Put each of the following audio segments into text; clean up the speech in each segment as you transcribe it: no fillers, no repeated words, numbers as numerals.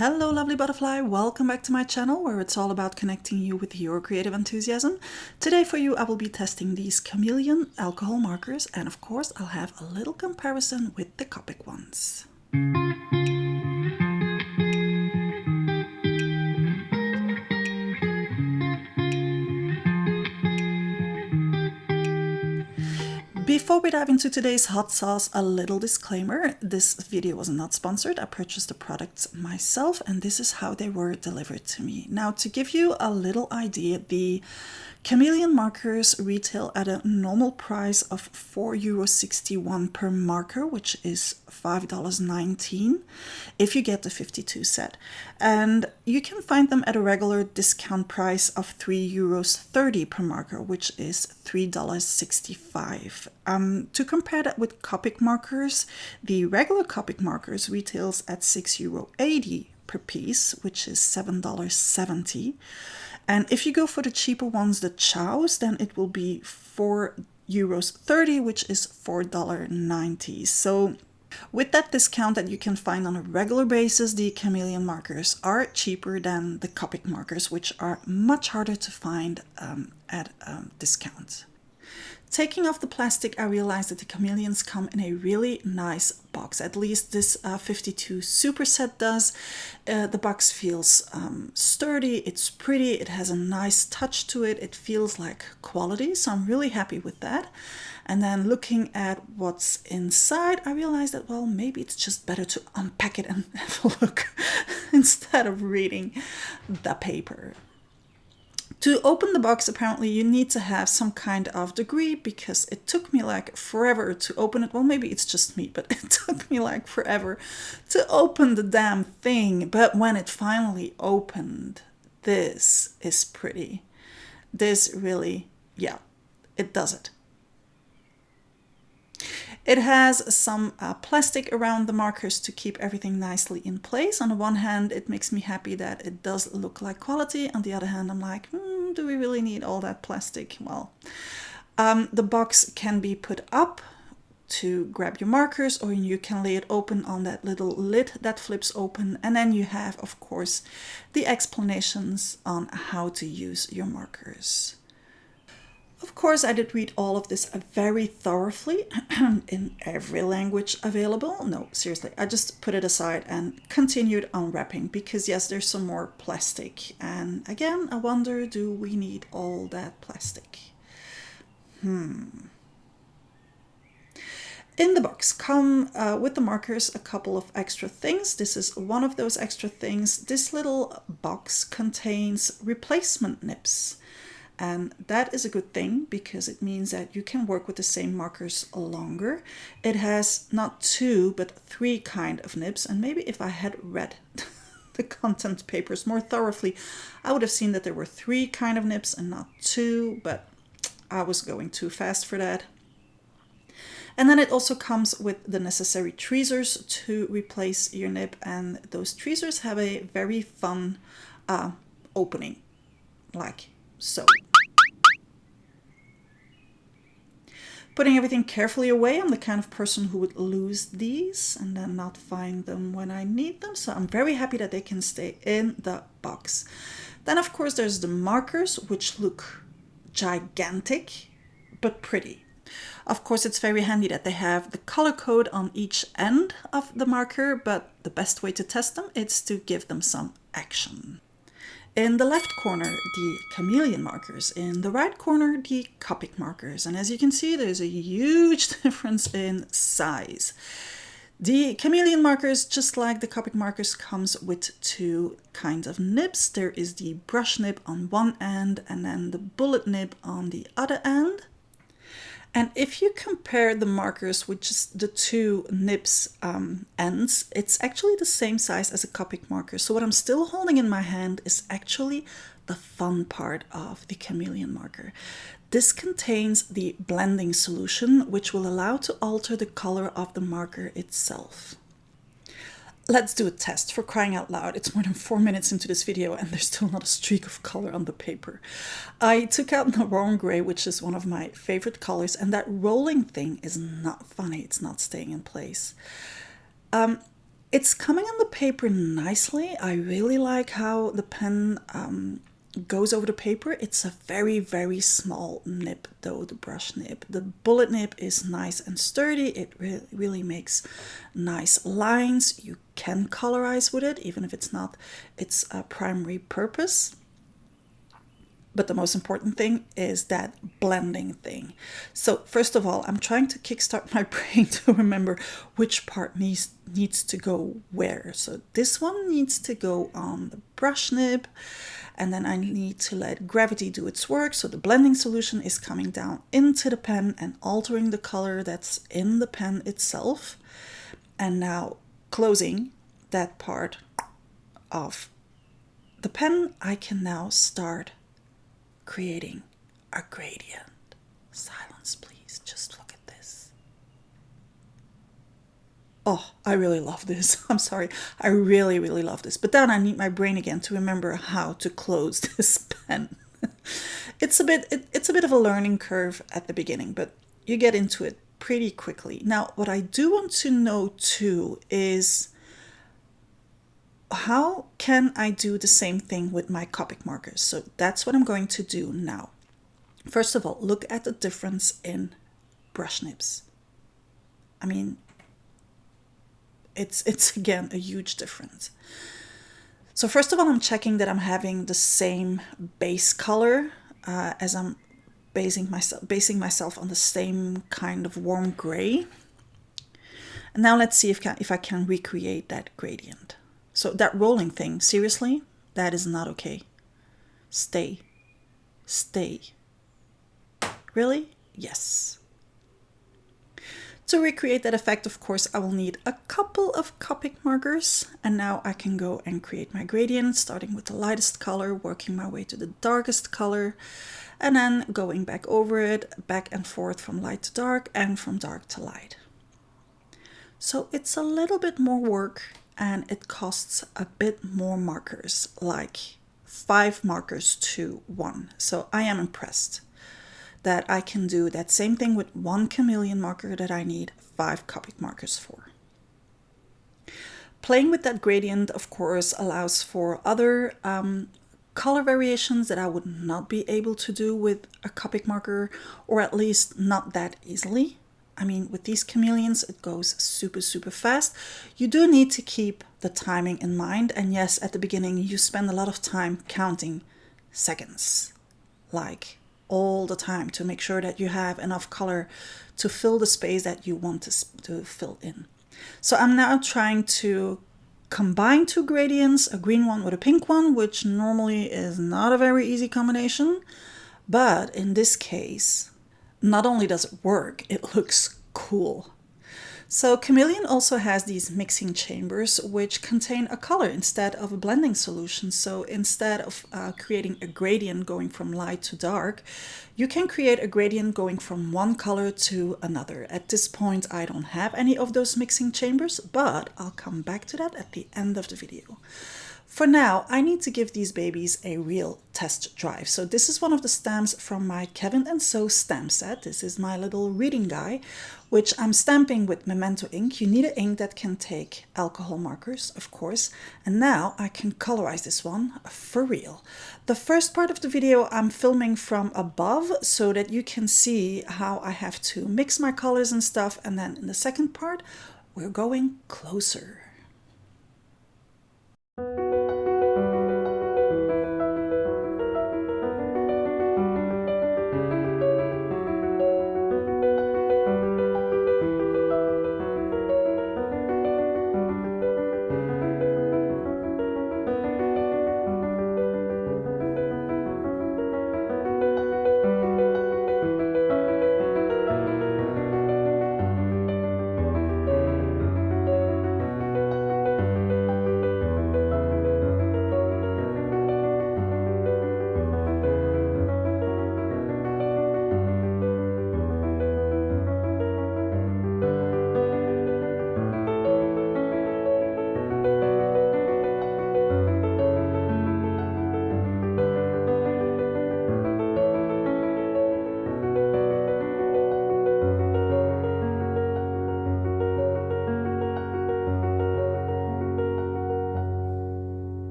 Hello lovely butterfly, welcome back to my channel where it's all about connecting you with your creative enthusiasm. Today for you I will be testing these Chameleon alcohol markers, and of course I'll have a little comparison with the Copic ones. Before we dive into today's hot sauce, a little disclaimer. This video was not sponsored. I purchased the products myself and this is how they were delivered to me. Now, to give you a little idea, the Chameleon markers retail at a normal price of €4.61 per marker, which is $5.19 if you get the 52 set. And you can find them at a regular discount price of €3.30 per marker, which is $3.65. To compare that with Copic markers, the regular Copic markers retails at €6.80 per piece, which is $7.70. And if you go for the cheaper ones, the Chows, then it will be €4.30, which is $4.90. So with that discount that you can find on a regular basis, the Chameleon markers are cheaper than the Copic markers, which are much harder to find at discount. Taking off the plastic, I realized that the Chameleons come in a really nice box. At least this 52 super set does. The box feels sturdy, it's pretty, it has a nice touch to it, it feels like quality, so I'm really happy with that. And then looking at what's inside, I realized that, well, maybe it's just better to unpack it and have a look instead of reading the paper. To open the box, apparently you need to have some kind of degree, because it took me like forever to open it. Well, maybe it's just me, but it took me like forever to open the damn thing. But when it finally opened, this is pretty. This really, yeah, it does it. It has some plastic around the markers to keep everything nicely in place. On the one hand, it makes me happy that it does look like quality. On the other hand, I'm like, do we really need all that plastic? Well, the box can be put up to grab your markers, or you can lay it open on that little lid that flips open. And then you have, of course, the explanations on how to use your markers. Of course, I did read all of this very thoroughly in every language available. No, seriously, I just put it aside and continued unwrapping because, yes, there's some more plastic. And again, I wonder, do we need all that plastic? In the box come with the markers a couple of extra things. This is one of those extra things. This little box contains replacement nibs. And that is a good thing because it means that you can work with the same markers longer. It has not 2, but 3 kind of nibs. And maybe if I had read the content papers more thoroughly, I would have seen that there were 3 kind of nibs and not 2, but I was going too fast for that. And then it also comes with the necessary tweezers to replace your nib. And those tweezers have a very fun opening, like so. Putting everything carefully away. I'm the kind of person who would lose these and then not find them when I need them. So I'm very happy that they can stay in the box. Then, of course, there's the markers, which look gigantic, but pretty. Of course, it's very handy that they have the color code on each end of the marker, but the best way to test them is to give them some action. In the left corner, the Chameleon markers. In the right corner, the Copic markers. And as you can see, there's a huge difference in size. The Chameleon markers, just like the Copic markers, comes with 2 kinds of nibs. There is the brush nib on one end and then the bullet nib on the other end. And if you compare the markers with just the 2 nibs ends, it's actually the same size as a Copic marker. So what I'm still holding in my hand is actually the fun part of the Chameleon marker. This contains the blending solution, which will allow to alter the color of the marker itself. Let's do a test, for crying out loud. It's more than 4 minutes into this video and there's still not a streak of color on the paper. I took out the warm gray, which is one of my favorite colors, and that rolling thing is not funny. It's not staying in place. It's coming on the paper nicely. I really like how the pen goes over the paper. It's a very, very small nib though, the brush nib. The bullet nib is nice and sturdy. It really makes nice lines. You can colorize with it, even if it's not its primary purpose. But the most important thing is that blending thing. So first of all, I'm trying to kickstart my brain to remember which part needs to go where. So this one needs to go on the brush nib, and then I need to let gravity do its work. So the blending solution is coming down into the pen and altering the color that's in the pen itself. And now closing that part of the pen, I can now start creating a gradient. Silence, please. Just look at this. Oh, I really love this. I'm sorry. I really, really love this. But then I need my brain again to remember how to close this pen. It's a bit of a learning curve at the beginning, but you get into it pretty quickly. Now, what I do want to know too is, how can I do the same thing with my Copic markers? So that's what I'm going to do now. First of all, look at the difference in brush nibs. I mean, it's again a huge difference. So first of all, I'm checking that I'm having the same base color as I'm basing myself on the same kind of warm gray. And now let's see if I can recreate that gradient. So that rolling thing, seriously, that is not okay. Stay. Stay. Really? Yes. To recreate that effect, of course, I will need a couple of Copic markers. And now I can go and create my gradient, starting with the lightest color, working my way to the darkest color, and then going back over it, back and forth from light to dark and from dark to light. So it's a little bit more work, and it costs a bit more markers, like 5 markers to 1. So I am impressed that I can do that same thing with 1 Chameleon marker that I need 5 Copic markers for. Playing with that gradient, of course, allows for other color variations that I would not be able to do with a Copic marker, or at least not that easily. I mean, with these chameleons, it goes super, super fast. You do need to keep the timing in mind. And yes, at the beginning, you spend a lot of time counting seconds, like all the time, to make sure that you have enough color to fill the space that you want to fill in. So I'm now trying to combine 2 gradients, a green one with a pink one, which normally is not a very easy combination. But in this case, not only does it work, it looks cool. So Chameleon also has these mixing chambers which contain a color instead of a blending solution. So instead of creating a gradient going from light to dark, you can create a gradient going from one color to another. At this point, I don't have any of those mixing chambers, but I'll come back to that at the end of the video. For now, I need to give these babies a real test drive. So this is one of the stamps from my Kevin and So stamp set. This is my little reading guy, which I'm stamping with Memento ink. You need an ink that can take alcohol markers, of course. And now I can colorize this one for real. The first part of the video I'm filming from above so that you can see how I have to mix my colors and stuff. And then in the second part, we're going closer.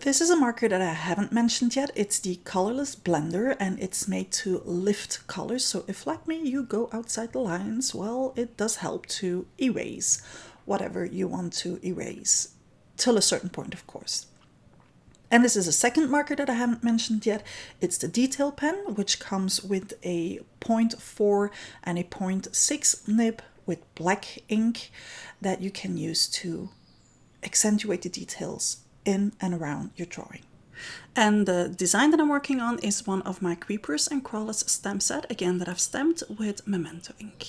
This is a marker that I haven't mentioned yet. It's the colorless blender, and it's made to lift colors. So if, like me, you go outside the lines, well, it does help to erase whatever you want to erase, till a certain point, of course. And this is a second marker that I haven't mentioned yet. It's the detail pen, which comes with a 0.4 and a 0.6 nib with black ink that you can use to accentuate the details in and around your drawing. And the design that I'm working on is one of my Creepers and Crawlers stamp set, again that I've stamped with Memento ink.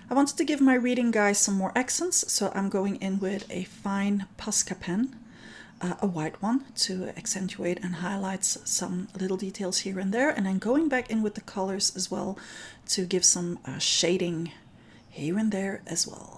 I wanted to give my reading guys some more accents, so I'm going in with a fine Posca pen, a white one, to accentuate and highlight some little details here and there, and then going back in with the colors as well to give some shading here and there as well.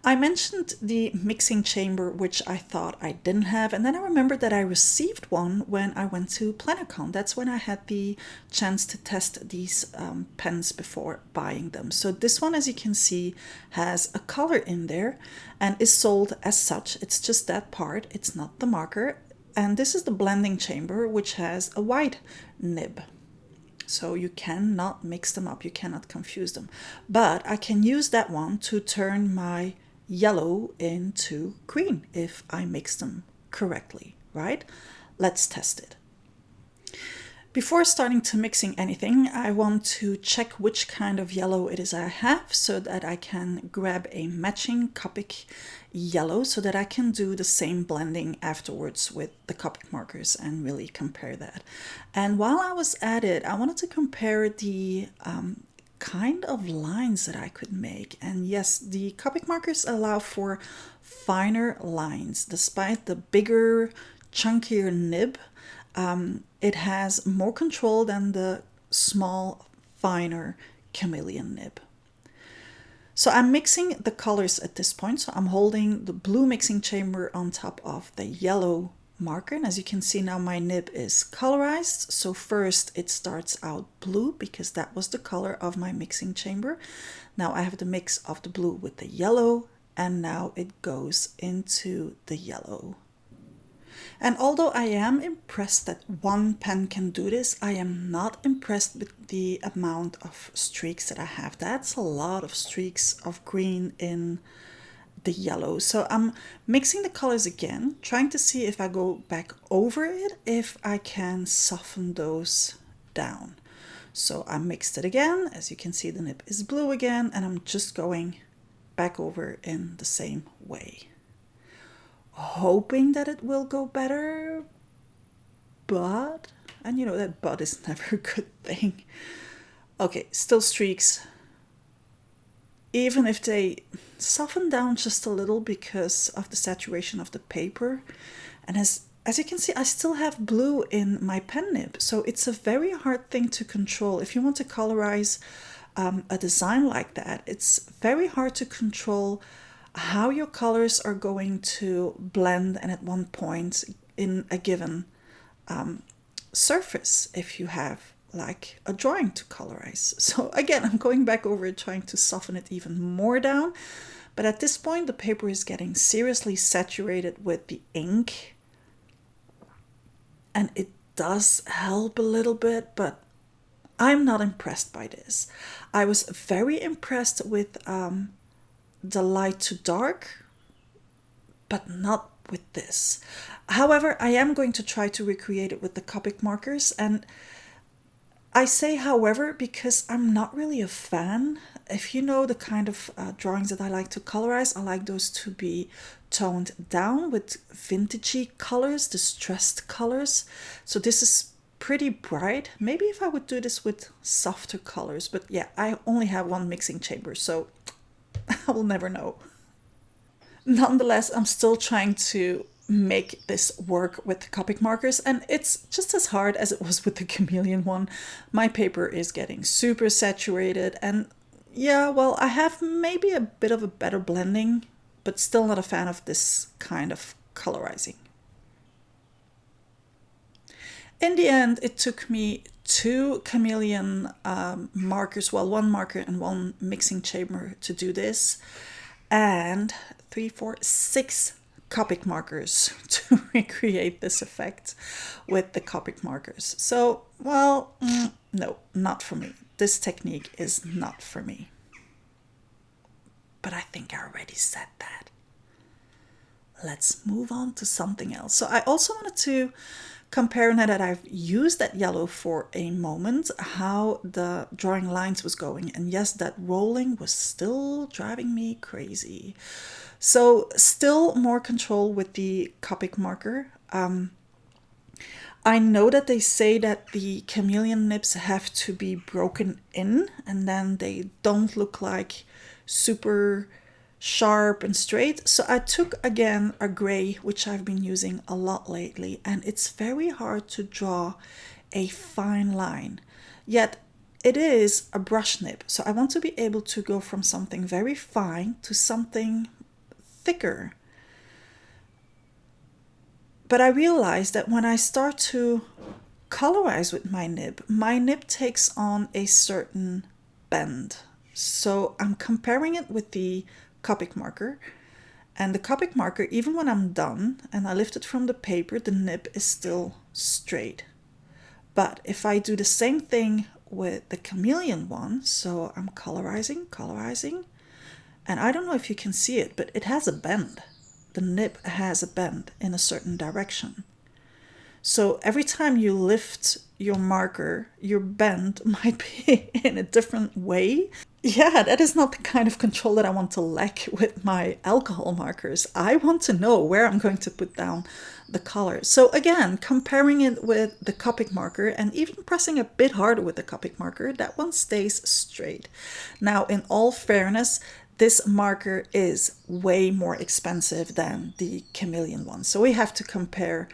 I mentioned the mixing chamber, which I thought I didn't have, and then I remembered that I received one when I went to PlannerCon. That's when I had the chance to test these pens before buying them. So this one, as you can see, has a color in there and is sold as such. It's just that part, it's not the marker. And this is the blending chamber, which has a white nib. So you cannot mix them up, you cannot confuse them. But I can use that one to turn my yellow into green if I mix them correctly, right? Let's test it. Before starting to mixing anything, I want to check which kind of yellow it is I have so that I can grab a matching Copic yellow so that I can do the same blending afterwards with the Copic markers and really compare that. And while I was at it, I wanted to compare the kind of lines that I could make. And yes, the Copic markers allow for finer lines. Despite the bigger, chunkier nib, it has more control than the small, finer Chameleon nib. So I'm mixing the colors at this point. So I'm holding the blue mixing chamber on top of the yellow marker, and as you can see now my nib is colorized. So first it starts out blue because that was the color of my mixing chamber. Now I have the mix of the blue with the yellow, and now it goes into the yellow. And although I am impressed that one pen can do this, I am not impressed with the amount of streaks that I have. That's a lot of streaks of green in the yellow. So I'm mixing the colors again, trying to see if I go back over it, if I can soften those down. So I mixed it again. As you can see, the nib is blue again, and I'm just going back over in the same way, hoping that it will go better, but, and you know that but is never a good thing. Okay, still streaks, even if they soften down just a little because of the saturation of the paper. And as you can see, I still have blue in my pen nib, so it's a very hard thing to control. If you want to colorize a design like that, it's very hard to control how your colors are going to blend and at one point in a given surface if you have like a drawing to colorize. So again, I'm going back over it, trying to soften it even more down. But at this point, the paper is getting seriously saturated with the ink. And it does help a little bit, but I'm not impressed by this. I was very impressed with the light to dark, but not with this. However, I am going to try to recreate it with the Copic markers, and I say however because I'm not really a fan. If you know the kind of drawings that I like to colorize, I like those to be toned down with vintagey colors, distressed colors. So this is pretty bright. Maybe if I would do this with softer colors, but yeah, I only have one mixing chamber, so I will never know. Nonetheless, I'm still trying to make this work with Copic markers, and it's just as hard as it was with the Chameleon one. My paper is getting super saturated, and yeah, well, I have maybe a bit of a better blending, but still not a fan of this kind of colorizing. In the end, it took me two Chameleon markers, well, one marker and one mixing chamber to do this, and three, four, six Copic markers to recreate this effect with the Copic markers. So, well, no, not for me. This technique is not for me. But I think I already said that. Let's move on to something else. So I also wanted to compare, now that I've used that yellow for a moment, how the drawing lines was going. And yes, that rolling was still driving me crazy. So still more control with the Copic marker. I know that they say that the Chameleon nibs have to be broken in and then they don't look like super sharp and straight. So I took again a gray, which I've been using a lot lately, and it's very hard to draw a fine line. Yet it is a brush nib. So I want to be able to go from something very fine to something thicker. But I realized that when I start to colorize with my nib takes on a certain bend. So I'm comparing it with the Copic marker. And the Copic marker, even when I'm done and I lift it from the paper, the nib is still straight. But if I do the same thing with the Chameleon one, so I'm colorizing, and I don't know if you can see it, but it has a bend. The nib has a bend in a certain direction. So every time you lift your marker, your bend might be in a different way. Yeah, that is not the kind of control that I want to lack with my alcohol markers. I want to know where I'm going to put down the color. So again, comparing it with the Copic marker and even pressing a bit harder with the Copic marker, that one stays straight. Now, in all fairness, this marker is way more expensive than the Chameleon one. So we have to compare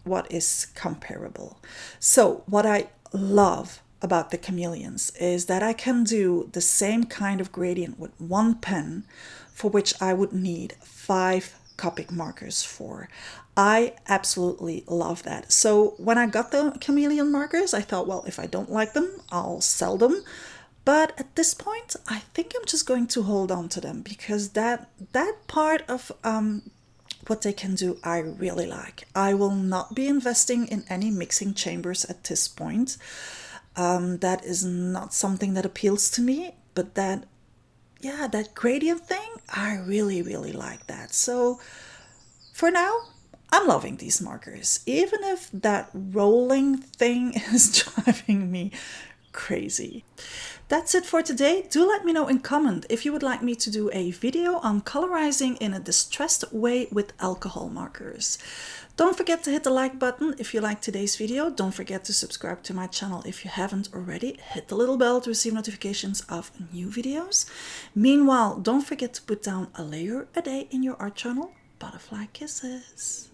what is comparable. So what I love about the Chameleons is that I can do the same kind of gradient with one pen, for which I would need 5 Copic markers for. I absolutely love that. So when I got the Chameleon markers, I thought, well, if I don't like them, I'll sell them. But at this point, I think I'm just going to hold on to them because that part of what they can do, I really like. I will not be investing in any mixing chambers at this point. That is not something that appeals to me, but that gradient thing, I really, really like that. So for now, I'm loving these markers, even if that rolling thing is driving me crazy. That's it for today. Do let me know in comment if you would like me to do a video on colorizing in a distressed way with alcohol markers. Don't forget to hit the like button if you liked today's video. Don't forget to subscribe to my channel if you haven't already. Hit the little bell to receive notifications of new videos. Meanwhile, don't forget to put down a layer a day in your art journal. Butterfly kisses.